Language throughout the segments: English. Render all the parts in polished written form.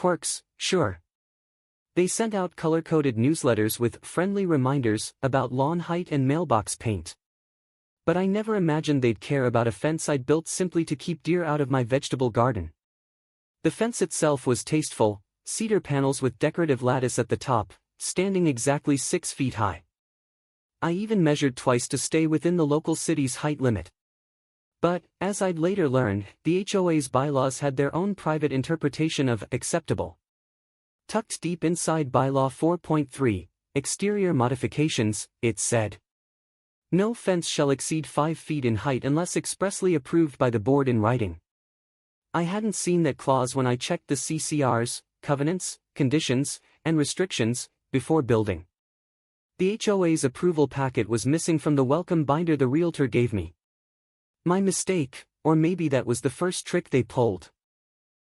Quirks, sure. They sent out color-coded newsletters with friendly reminders about lawn height and mailbox paint. But I never imagined they'd care about a fence I'd built simply to keep deer out of my vegetable garden. The fence itself was tasteful, cedar panels with decorative lattice at the top, standing exactly 6 feet high. I even measured twice to stay within the local city's height limit. But, as I'd later learned, the HOA's bylaws had their own private interpretation of acceptable. Tucked deep inside Bylaw 4.3, Exterior Modifications, it said, "No fence shall exceed 5 feet in height unless expressly approved by the board in writing." I hadn't seen that clause when I checked the CCRs, covenants, conditions, and restrictions, before building. The HOA's approval packet was missing from the welcome binder the realtor gave me. My mistake, or maybe that was the first trick they pulled.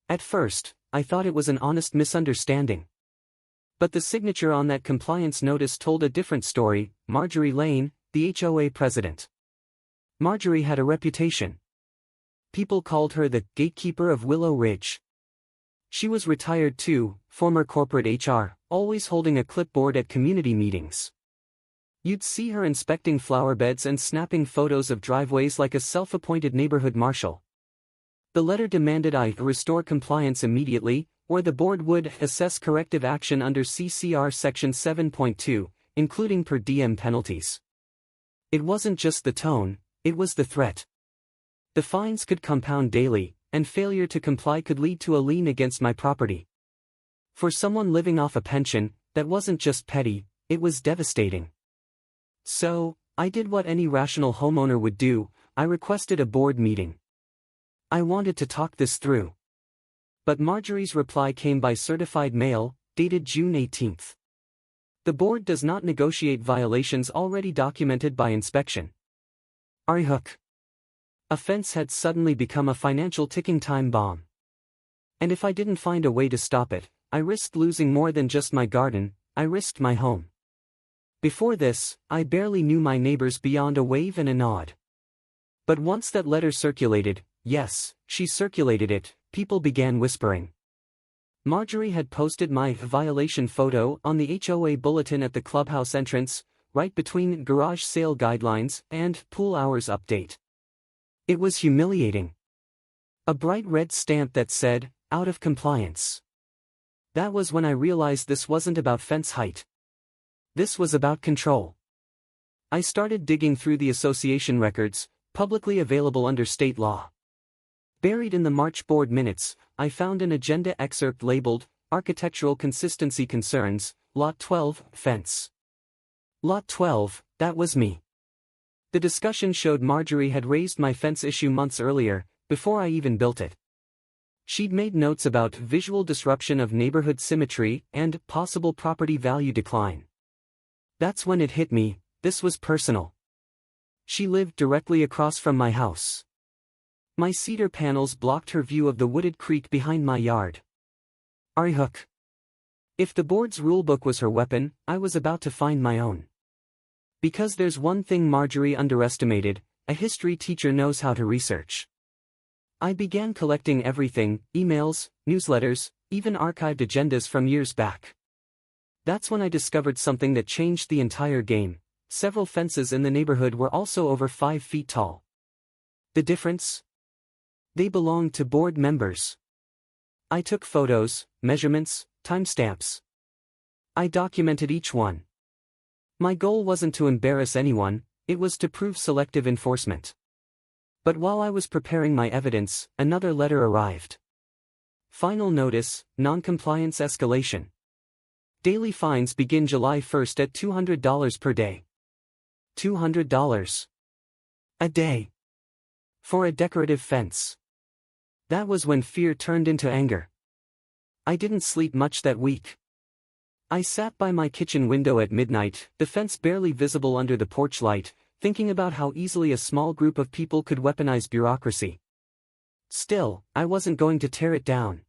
At first, I thought it was an honest misunderstanding. But the signature on that compliance notice told a different story. Marjorie Lane, the HOA president. Marjorie had a reputation. People called her the gatekeeper of Willow Ridge. She was retired too, former corporate HR, always holding a clipboard at community meetings. You'd see her inspecting flower beds and snapping photos of driveways like a self-appointed neighborhood marshal. The letter demanded I restore compliance immediately, or the board would assess corrective action under CCR Section 7.2, including per diem penalties. It wasn't just the tone, it was the threat. The fines could compound daily, and failure to comply could lead to a lien against my property. For someone living off a pension, that wasn't just petty, it was devastating. So, I did what any rational homeowner would do. I requested a board meeting. I wanted to talk this through. But Marjorie's reply came by certified mail, dated June 18. The board does not negotiate violations already documented by inspection. Hook. A fence had suddenly become a financial ticking time bomb. And if I didn't find a way to stop it, I risked losing more than just my garden, I risked my home. Before this, I barely knew my neighbors beyond a wave and a nod. But once that letter circulated, yes, she circulated it, people began whispering. Marjorie had posted my violation photo on the HOA bulletin at the clubhouse entrance, right between garage sale guidelines and pool hours update. It was humiliating. A bright red stamp that said, "Out of compliance." That was when I realized this wasn't about fence height. This was about control. I started digging through the association records, publicly available under state law. Buried in the March board minutes, I found an agenda excerpt labeled, Architectural Consistency Concerns, Lot 12, Fence. Lot 12, that was me. The discussion showed Marjorie had raised my fence issue months earlier, before I even built it. She'd made notes about visual disruption of neighborhood symmetry and possible property value decline. That's when it hit me, this was personal. She lived directly across from my house. My cedar panels blocked her view of the wooded creek behind my yard. Hook. If the board's rulebook was her weapon, I was about to find my own. Because there's one thing Marjorie underestimated, a history teacher knows how to research. I began collecting everything, emails, newsletters, even archived agendas from years back. That's when I discovered something that changed the entire game. Several fences in the neighborhood were also over 5 feet tall. The difference? They belonged to board members. I took photos, measurements, timestamps. I documented each one. My goal wasn't to embarrass anyone, it was to prove selective enforcement. But while I was preparing my evidence, another letter arrived. Final notice, non-compliance escalation. Daily fines begin July 1st at $200 per day. $200 a day. For a decorative fence. That was when fear turned into anger. I didn't sleep much that week. I sat by my kitchen window at midnight, the fence barely visible under the porch light, thinking about how easily a small group of people could weaponize bureaucracy. Still, I wasn't going to tear it down.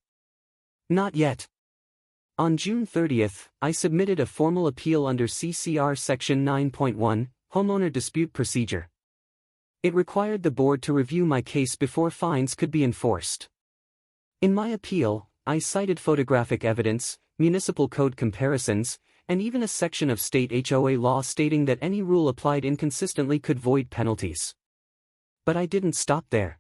Not yet. On June 30th, I submitted a formal appeal under CCR Section 9.1, Homeowner Dispute Procedure. It required the board to review my case before fines could be enforced. In my appeal, I cited photographic evidence, municipal code comparisons, and even a section of state HOA law stating that any rule applied inconsistently could void penalties. But I didn't stop there.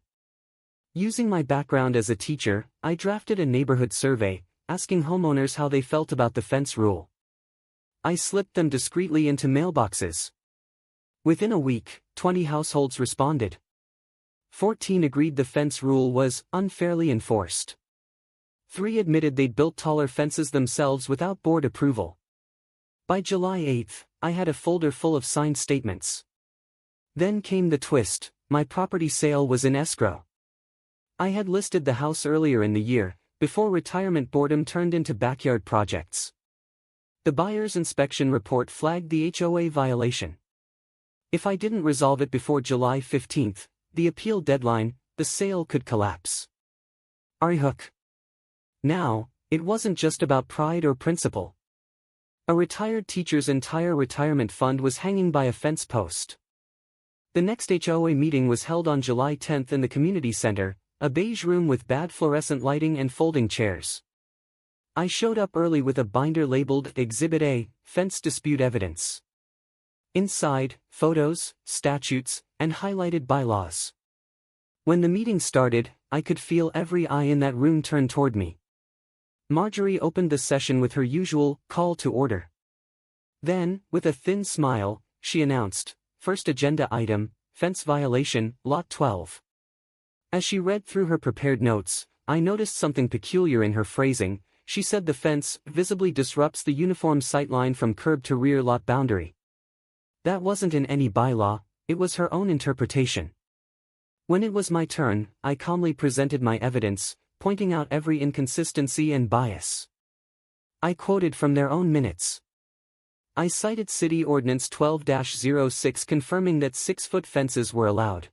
Using my background as a teacher, I drafted a neighborhood survey, asking homeowners how they felt about the fence rule. I slipped them discreetly into mailboxes. Within a week, 20 households responded. 14 agreed the fence rule was unfairly enforced. 3 admitted they'd built taller fences themselves without board approval. By July 8, I had a folder full of signed statements. Then came the twist: my property sale was in escrow. I had listed the house earlier in the year, before retirement boredom turned into backyard projects. The buyer's inspection report flagged the HOA violation. If I didn't resolve it before July 15, the appeal deadline, the sale could collapse. Hook. Now, it wasn't just about pride or principle. A retired teacher's entire retirement fund was hanging by a fence post. The next HOA meeting was held on July 10 in the community center, a beige room with bad fluorescent lighting and folding chairs. I showed up early with a binder labeled Exhibit A, Fence Dispute Evidence. Inside, photos, statutes, and highlighted bylaws. When the meeting started, I could feel every eye in that room turn toward me. Marjorie opened the session with her usual call to order. Then, with a thin smile, she announced, "First agenda item, fence violation, Lot 12. As she read through her prepared notes, I noticed something peculiar in her phrasing. She said the fence visibly disrupts the uniform sightline from curb to rear lot boundary. That wasn't in any bylaw, it was her own interpretation. When it was my turn, I calmly presented my evidence, pointing out every inconsistency and bias. I quoted from their own minutes. I cited City Ordinance 12-06 confirming that 6-foot fences were allowed.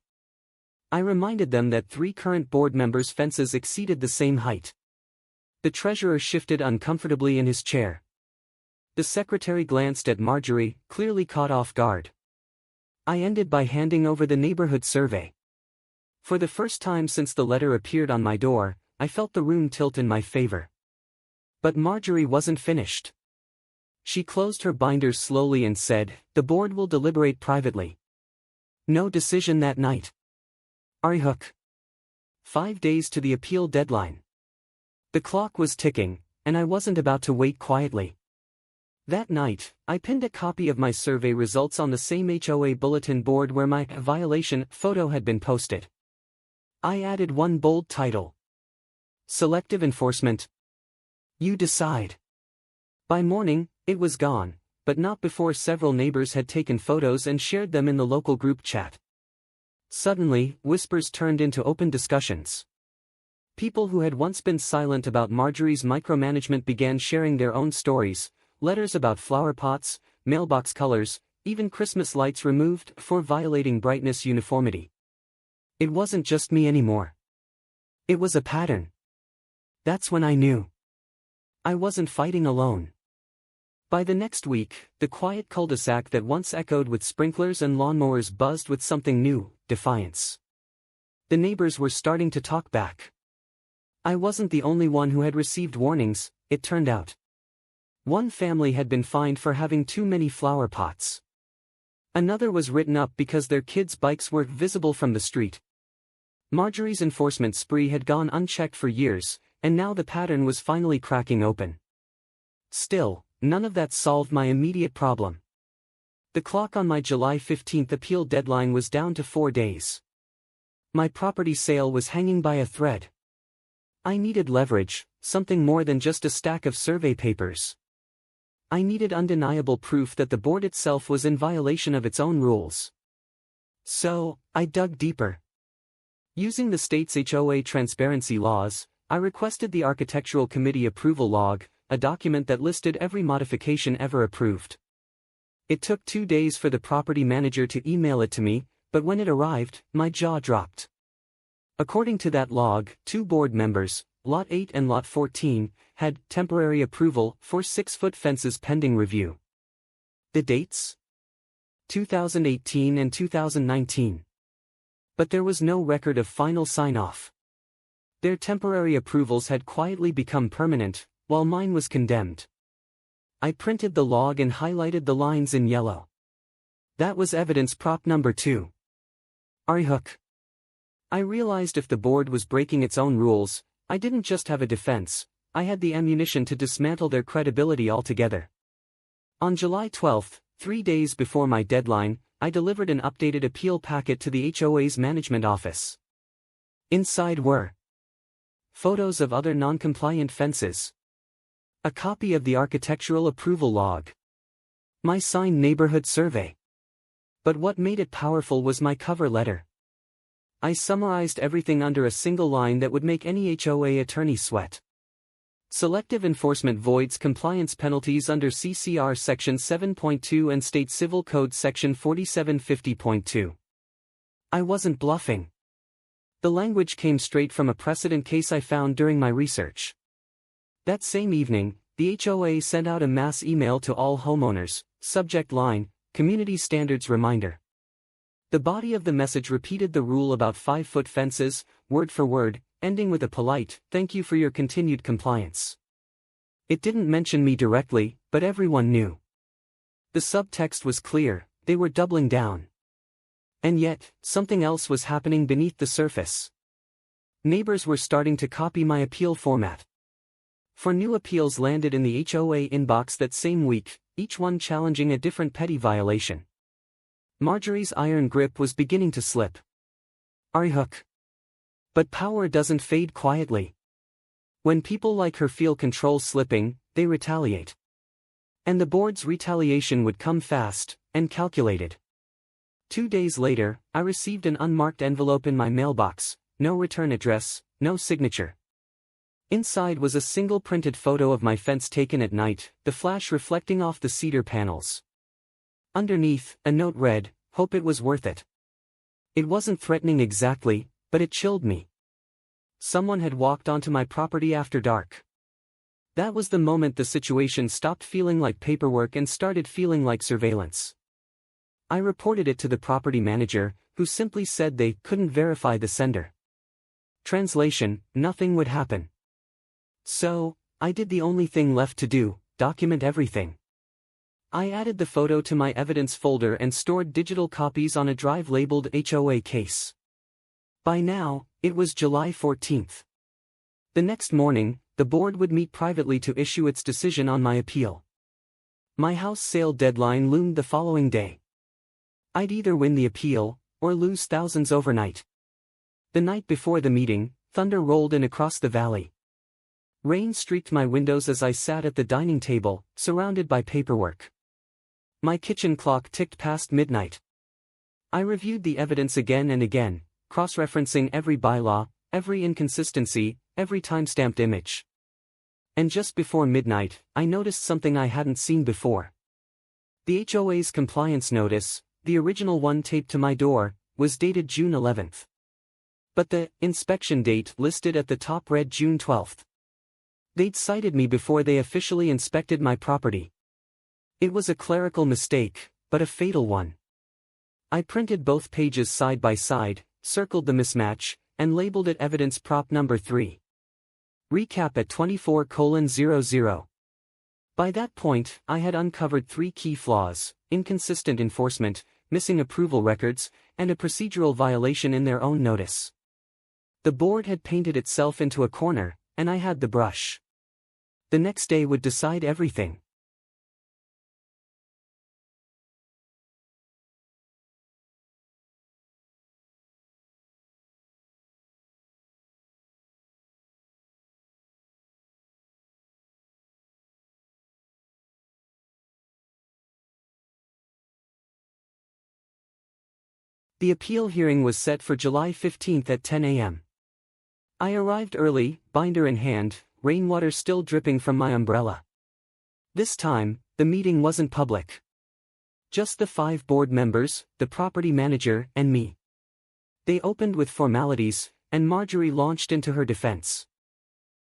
I reminded them that 3 current board members' fences exceeded the same height. The treasurer shifted uncomfortably in his chair. The secretary glanced at Marjorie, clearly caught off guard. I ended by handing over the neighborhood survey. For the first time since the letter appeared on my door, I felt the room tilt in my favor. But Marjorie wasn't finished. She closed her binders slowly and said, "The board will deliberate privately. No decision that night." Hook. 5 days to the appeal deadline. The clock was ticking, and I wasn't about to wait quietly. That night, I pinned a copy of my survey results on the same HOA bulletin board where my violation photo had been posted. I added one bold title: Selective Enforcement. You decide. By morning, it was gone, but not before several neighbors had taken photos and shared them in the local group chat. Suddenly, whispers turned into open discussions. People who had once been silent about Marjorie's micromanagement began sharing their own stories, letters about flower pots, mailbox colors, even Christmas lights removed for violating brightness uniformity. It wasn't just me anymore. It was a pattern. That's when I knew I wasn't fighting alone. By the next week, the quiet cul-de-sac that once echoed with sprinklers and lawnmowers buzzed with something new: defiance. The neighbors were starting to talk back. I wasn't the only one who had received warnings, it turned out. One family had been fined for having too many flower pots. Another was written up because their kids' bikes were visible from the street. Marjorie's enforcement spree had gone unchecked for years, and now the pattern was finally cracking open. Still, none of that solved my immediate problem. The clock on my July 15 appeal deadline was down to 4 days. My property sale was hanging by a thread. I needed leverage, something more than just a stack of survey papers. I needed undeniable proof that the board itself was in violation of its own rules. So, I dug deeper. Using the state's HOA transparency laws, I requested the Architectural Committee approval log, a document that listed every modification ever approved. It took 2 days for the property manager to email it to me, but when it arrived, my jaw dropped. According to that log, 2 board members, Lot 8 and Lot 14, had temporary approval for 6-foot fences pending review. The dates? 2018 and 2019. But there was no record of final sign-off. Their temporary approvals had quietly become permanent, while mine was condemned. I printed the log and highlighted the lines in yellow. That was evidence prop number 2. Hook. I realized if the board was breaking its own rules, I didn't just have a defense, I had the ammunition to dismantle their credibility altogether. On July 12, 3 days before my deadline, I delivered an updated appeal packet to the HOA's management office. Inside were photos of other non-compliant fences, a copy of the architectural approval log, my signed neighborhood survey. But what made it powerful was my cover letter. I summarized everything under a single line that would make any HOA attorney sweat. Selective enforcement voids compliance penalties under CCR Section 7.2 and State Civil Code Section 4750.2. I wasn't bluffing. The language came straight from a precedent case I found during my research. That same evening, the HOA sent out a mass email to all homeowners, subject line, Community Standards Reminder. The body of the message repeated the rule about 5-foot fences, word for word, ending with a polite, "Thank you for your continued compliance." It didn't mention me directly, but everyone knew. The subtext was clear, they were doubling down. And yet, something else was happening beneath the surface. Neighbors were starting to copy my appeal format. 4 new appeals landed in the HOA inbox that same week, each one challenging a different petty violation. Marjorie's iron grip was beginning to slip. Hook. But power doesn't fade quietly. When people like her feel control slipping, they retaliate. And the board's retaliation would come fast, and calculated. 2 days later, I received an unmarked envelope in my mailbox, no return address, no signature. Inside was a single printed photo of my fence taken at night, the flash reflecting off the cedar panels. Underneath, a note read, "Hope it was worth it." It wasn't threatening exactly, but it chilled me. Someone had walked onto my property after dark. That was the moment the situation stopped feeling like paperwork and started feeling like surveillance. I reported it to the property manager, who simply said they couldn't verify the sender. Translation: nothing would happen. So, I did the only thing left to do, document everything. I added the photo to my evidence folder and stored digital copies on a drive labeled HOA case. By now, it was July 14th. The next morning, the board would meet privately to issue its decision on my appeal. My house sale deadline loomed the following day. I'd either win the appeal, or lose thousands overnight. The night before the meeting, thunder rolled in across the valley. Rain streaked my windows as I sat at the dining table, surrounded by paperwork. My kitchen clock ticked past midnight. I reviewed the evidence again and again, cross-referencing every bylaw, every inconsistency, every time-stamped image. And just before midnight, I noticed something I hadn't seen before. The HOA's compliance notice, the original one taped to my door, was dated June 11th. But the inspection date listed at the top read June 12th. They'd cited me before they officially inspected my property. It was a clerical mistake, but a fatal one. I printed both pages side by side, circled the mismatch, and labeled it evidence prop number 3. Recap at 24:00. By that point, I had uncovered 3 key flaws: inconsistent enforcement, missing approval records, and a procedural violation in their own notice. The board had painted itself into a corner, and I had the brush. The next day would decide everything. The appeal hearing was set for July 15th at 10 a.m. I arrived early, binder in hand, rainwater still dripping from my umbrella. This time, the meeting wasn't public. Just the 5 board members, the property manager, and me. They opened with formalities, and Marjorie launched into her defense.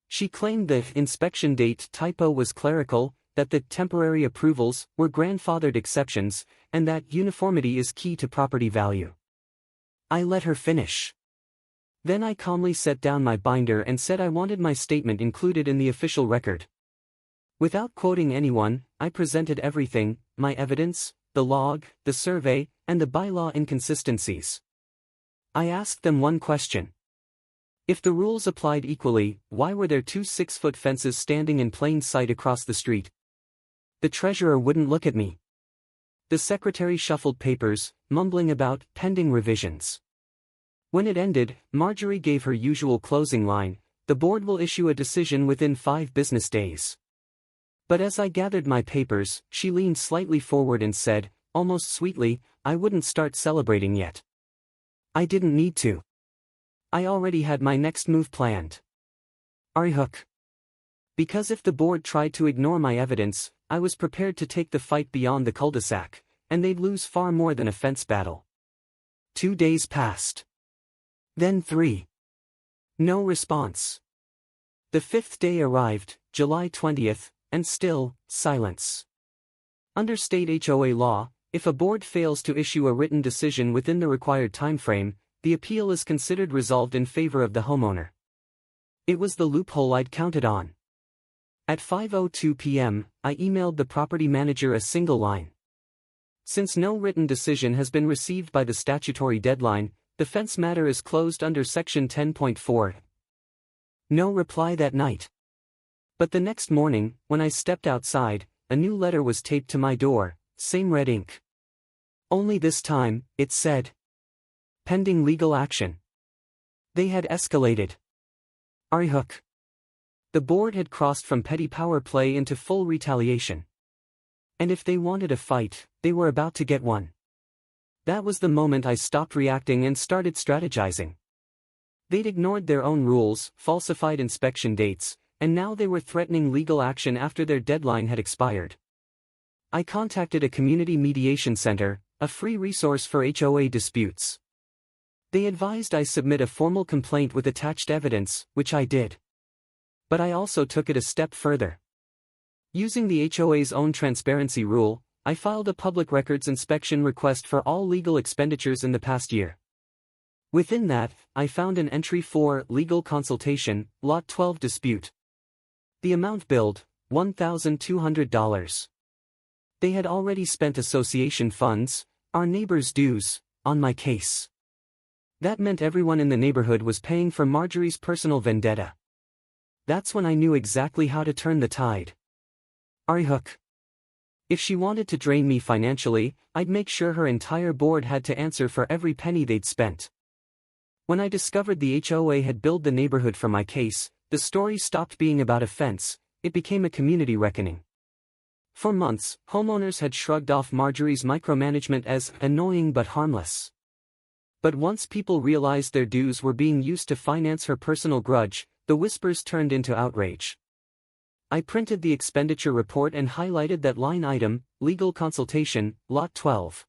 She claimed the inspection date typo was clerical, that the temporary approvals were grandfathered exceptions, and that uniformity is key to property value. I let her finish. Then I calmly set down my binder and said I wanted my statement included in the official record. Without quoting anyone, I presented everything: my evidence, the log, the survey, and the bylaw inconsistencies. I asked them one question. If the rules applied equally, why were there two 6-foot fences standing in plain sight across the street? The treasurer wouldn't look at me. The secretary shuffled papers, mumbling about pending revisions. When it ended, Marjorie gave her usual closing line: "The board will issue a decision within 5 business days." But as I gathered my papers, she leaned slightly forward and said, almost sweetly, "I wouldn't start celebrating yet. I didn't need to. I already had my next move planned." Hook. Because if the board tried to ignore my evidence, I was prepared to take the fight beyond the cul-de-sac, and they'd lose far more than a fence battle. 2 days passed. Then 3. No response. The 5th day arrived, July 20th, and still, silence. Under state HOA law, if a board fails to issue a written decision within the required timeframe, the appeal is considered resolved in favor of the homeowner. It was the loophole I'd counted on. At 5:02 p.m., I emailed the property manager a single line. "Since no written decision has been received by the statutory deadline, the fence matter is closed under Section 10.4. No reply that night. But the next morning, when I stepped outside, a new letter was taped to my door, same red ink. Only this time, it said, "Pending legal action." They had escalated. Hook. The board had crossed from petty power play into full retaliation. And if they wanted a fight, they were about to get one. That was the moment I stopped reacting and started strategizing. They'd ignored their own rules, falsified inspection dates, and now they were threatening legal action after their deadline had expired. I contacted a community mediation center, a free resource for HOA disputes. They advised I submit a formal complaint with attached evidence, which I did. But I also took it a step further. Using the HOA's own transparency rule, I filed a public records inspection request for all legal expenditures in the past year. Within that, I found an entry for legal consultation, Lot 12 dispute. The amount billed, $1,200. They had already spent association funds, our neighbors' dues, on my case. That meant everyone in the neighborhood was paying for Marjorie's personal vendetta. That's when I knew exactly how to turn the tide. Hook. If she wanted to drain me financially, I'd make sure her entire board had to answer for every penny they'd spent. When I discovered the HOA had billed the neighborhood for my case, the story stopped being about a fence, it became a community reckoning. For months, homeowners had shrugged off Marjorie's micromanagement as annoying but harmless. But once people realized their dues were being used to finance her personal grudge, the whispers turned into outrage. I printed the expenditure report and highlighted that line item, legal consultation, Lot 12.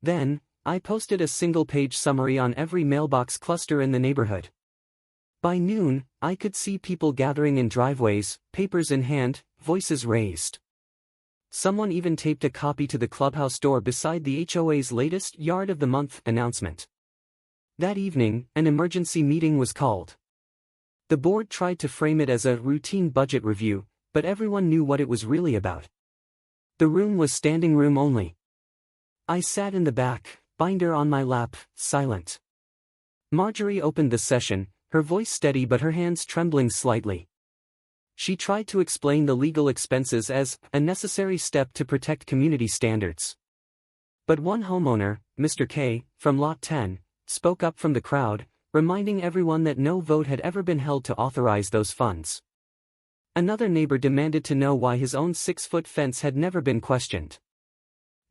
Then, I posted a single-page summary on every mailbox cluster in the neighborhood. By noon, I could see people gathering in driveways, papers in hand, voices raised. Someone even taped a copy to the clubhouse door beside the HOA's latest Yard of the Month announcement. That evening, an emergency meeting was called. The board tried to frame it as a routine budget review, but everyone knew what it was really about. The room was standing room only. I sat in the back, binder on my lap, silent. Marjorie opened the session, her voice steady but her hands trembling slightly. She tried to explain the legal expenses as a necessary step to protect community standards. But one homeowner, Mr. K, from Lot 10, spoke up from the crowd, reminding everyone that no vote had ever been held to authorize those funds. Another neighbor demanded to know why his own 6-foot fence had never been questioned.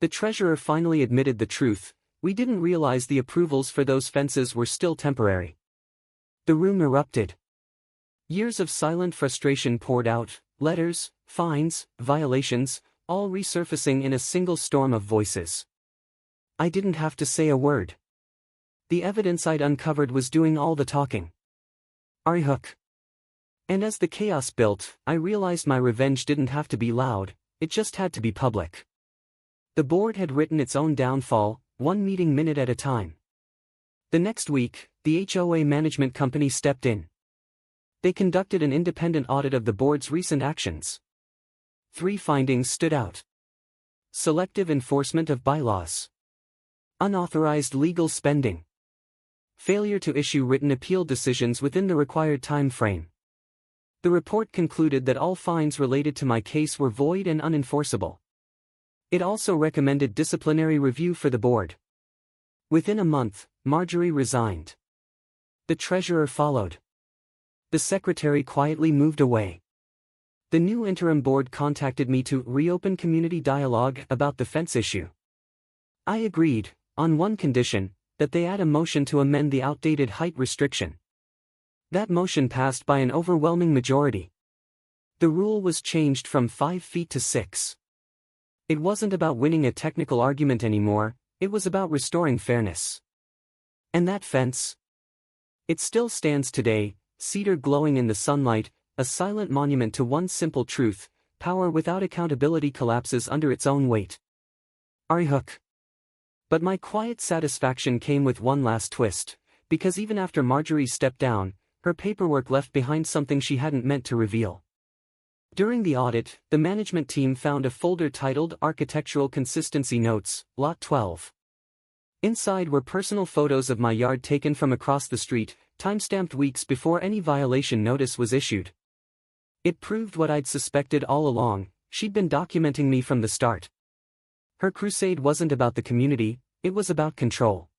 The treasurer finally admitted the truth: we didn't realize the approvals for those fences were still temporary. The room erupted. Years of silent frustration poured out, letters, fines, violations, all resurfacing in a single storm of voices. I didn't have to say a word. The evidence I'd uncovered was doing all the talking. Hook. And as the chaos built, I realized my revenge didn't have to be loud, it just had to be public. The board had written its own downfall, one meeting minute at a time. The next week, the HOA management company stepped in. They conducted an independent audit of the board's recent actions. 3 findings stood out. Selective enforcement of bylaws. Unauthorized legal spending. Failure to issue written appeal decisions within the required time frame. The report concluded that all fines related to my case were void and unenforceable. It also recommended disciplinary review for the board. Within a month, Marjorie resigned. The treasurer followed. The secretary quietly moved away. The new interim board contacted me to reopen community dialogue about the fence issue. I agreed, on one condition, that they add a motion to amend the outdated height restriction. That motion passed by an overwhelming majority. The rule was changed from 5 feet to 6. It wasn't about winning a technical argument anymore, it was about restoring fairness. And that fence? It still stands today, cedar glowing in the sunlight, a silent monument to one simple truth: power without accountability collapses under its own weight. Hook. But my quiet satisfaction came with one last twist, because even after Marjorie stepped down, her paperwork left behind something she hadn't meant to reveal. During the audit, the management team found a folder titled Architectural Consistency Notes, Lot 12. Inside were personal photos of my yard taken from across the street, timestamped weeks before any violation notice was issued. It proved what I'd suspected all along: she'd been documenting me from the start. Her crusade wasn't about the community, it was about control.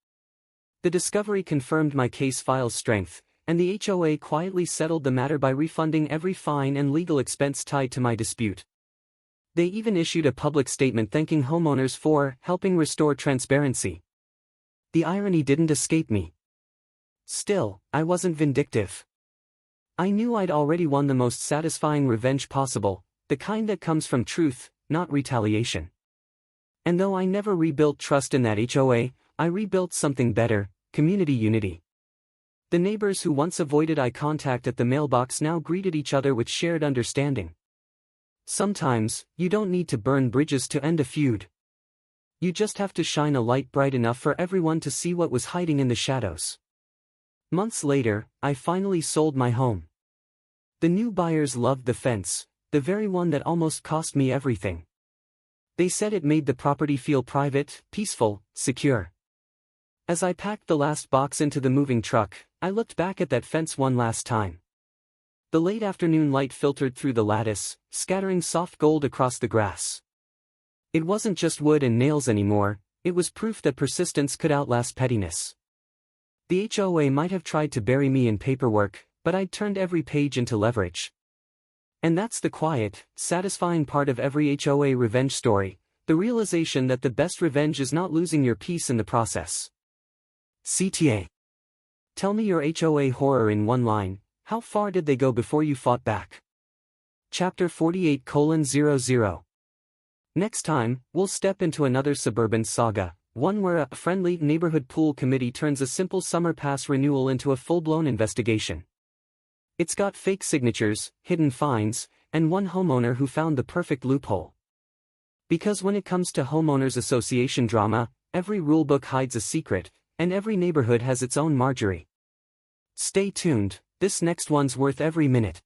The discovery confirmed my case file's strength, and the HOA quietly settled the matter by refunding every fine and legal expense tied to my dispute. They even issued a public statement thanking homeowners for helping restore transparency. The irony didn't escape me. Still, I wasn't vindictive. I knew I'd already won the most satisfying revenge possible, the kind that comes from truth, not retaliation. And though I never rebuilt trust in that HOA, I rebuilt something better: community unity. The neighbors who once avoided eye contact at the mailbox now greeted each other with shared understanding. Sometimes, you don't need to burn bridges to end a feud. You just have to shine a light bright enough for everyone to see what was hiding in the shadows. Months later, I finally sold my home. The new buyers loved the fence, the very one that almost cost me everything. They said it made the property feel private, peaceful, secure. As I packed the last box into the moving truck, I looked back at that fence one last time. The late afternoon light filtered through the lattice, scattering soft gold across the grass. It wasn't just wood and nails anymore, it was proof that persistence could outlast pettiness. The HOA might have tried to bury me in paperwork, but I'd turned every page into leverage. And that's the quiet, satisfying part of every HOA revenge story: the realization that the best revenge is not losing your peace in the process. CTA. Tell me your HOA horror in one line: how far did they go before you fought back? Chapter 48:00. Next time, we'll step into another suburban saga, one where a friendly neighborhood pool committee turns a simple summer pass renewal into a full-blown investigation. It's got fake signatures, hidden fines, and one homeowner who found the perfect loophole. Because when it comes to homeowners association drama, every rulebook hides a secret, and every neighborhood has its own Marjorie. Stay tuned, this next one's worth every minute.